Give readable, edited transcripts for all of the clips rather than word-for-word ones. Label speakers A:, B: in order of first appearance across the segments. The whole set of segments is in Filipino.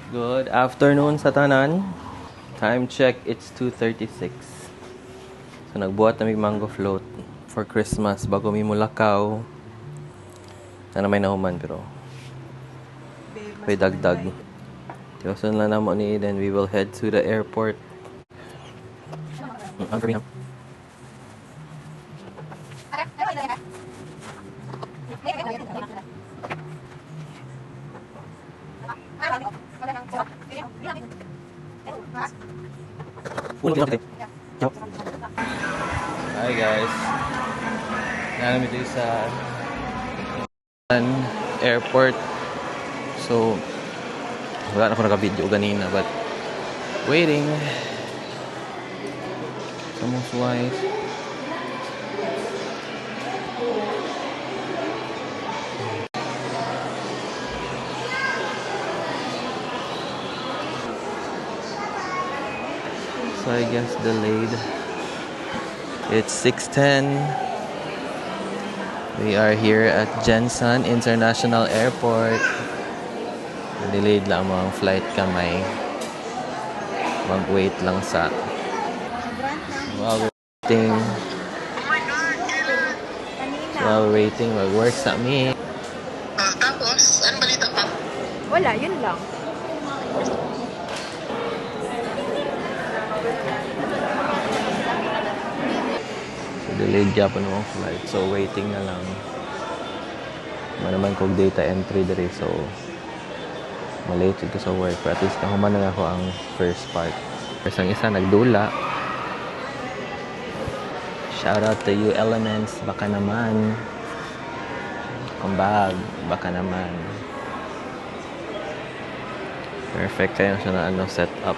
A: Good afternoon sa tanan. Time check, it's 2:36. So nagbuhat na may mango float for Christmas bago mi mulakaw. Sana may nahuman pero may dagdag. Tiyoson lang na mo ni then we will head to the airport. Ang kami na. Hi guys. Namin dito sa airport. So wala na ako naka-video ganina but waiting. Someone's wife. So I guess delayed. It's 6:10. We are here at Jensen International Airport. Delayed lang ang flight kamay. Mag-wait lang sa while waiting. While waiting, mag-work sa me.
B: Tapos, ano balita pa?
C: Wala, yun lang.
A: Delayed Japan ang flight. So, waiting na lang. Naman kong data entry dere. So, malate ito sa work. But at least nahuman na ako ang first part. Kasi ang isa nagdula. Shout out to you, Elements. Baka naman. Kumbag. Baka naman. Perfect kayo siya na set up.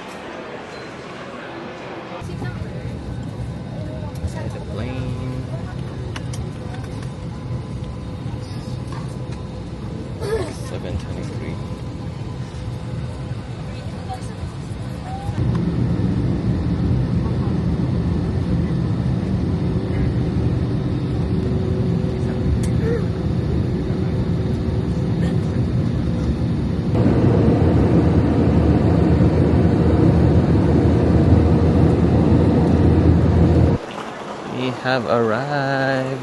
A: The plane. $7.23. We have arrived.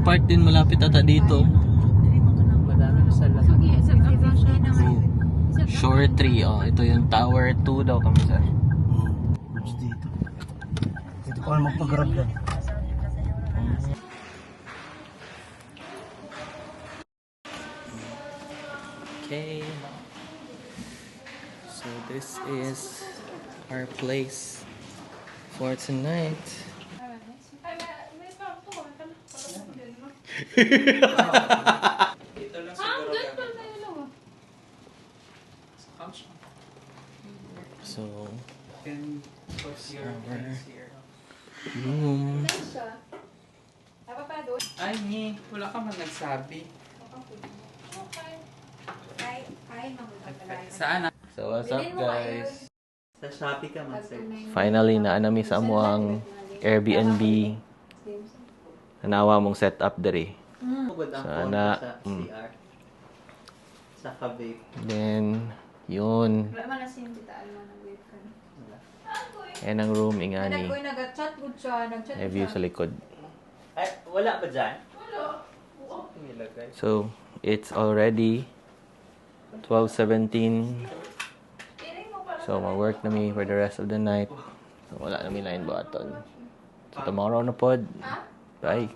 A: Park din malapit ata dito. Madami sa lahat. Shore 3. Oh, ito yung Tower 2 daw kami sa.
D: Dito. Dito pa magpag-grab yan.
A: Okay. So this is our place for tonight. So our room.
B: Ay, wala ka man nagsabi. Saan?
A: So what's up guys?
D: Sa Shopee ka man, sir.
A: Finally naanami sa amuang Airbnb. Nanawa mong setup dere.
D: Pugod ang phone
A: Sana,
D: ko sa CR. Sa Kavape.
A: Then yun.
C: Wala man na sintitaan mo ng webcam.
A: Yan ang room ingani.
C: Nag-chat good siya, nag-chat
A: May view sa likod.
D: Ay, wala ba dyan? Wala. Nilagay.
A: So it's already 12:17. So mag-work na mi for the rest of the night. So wala na mi line button. So tomorrow na pod. Bye.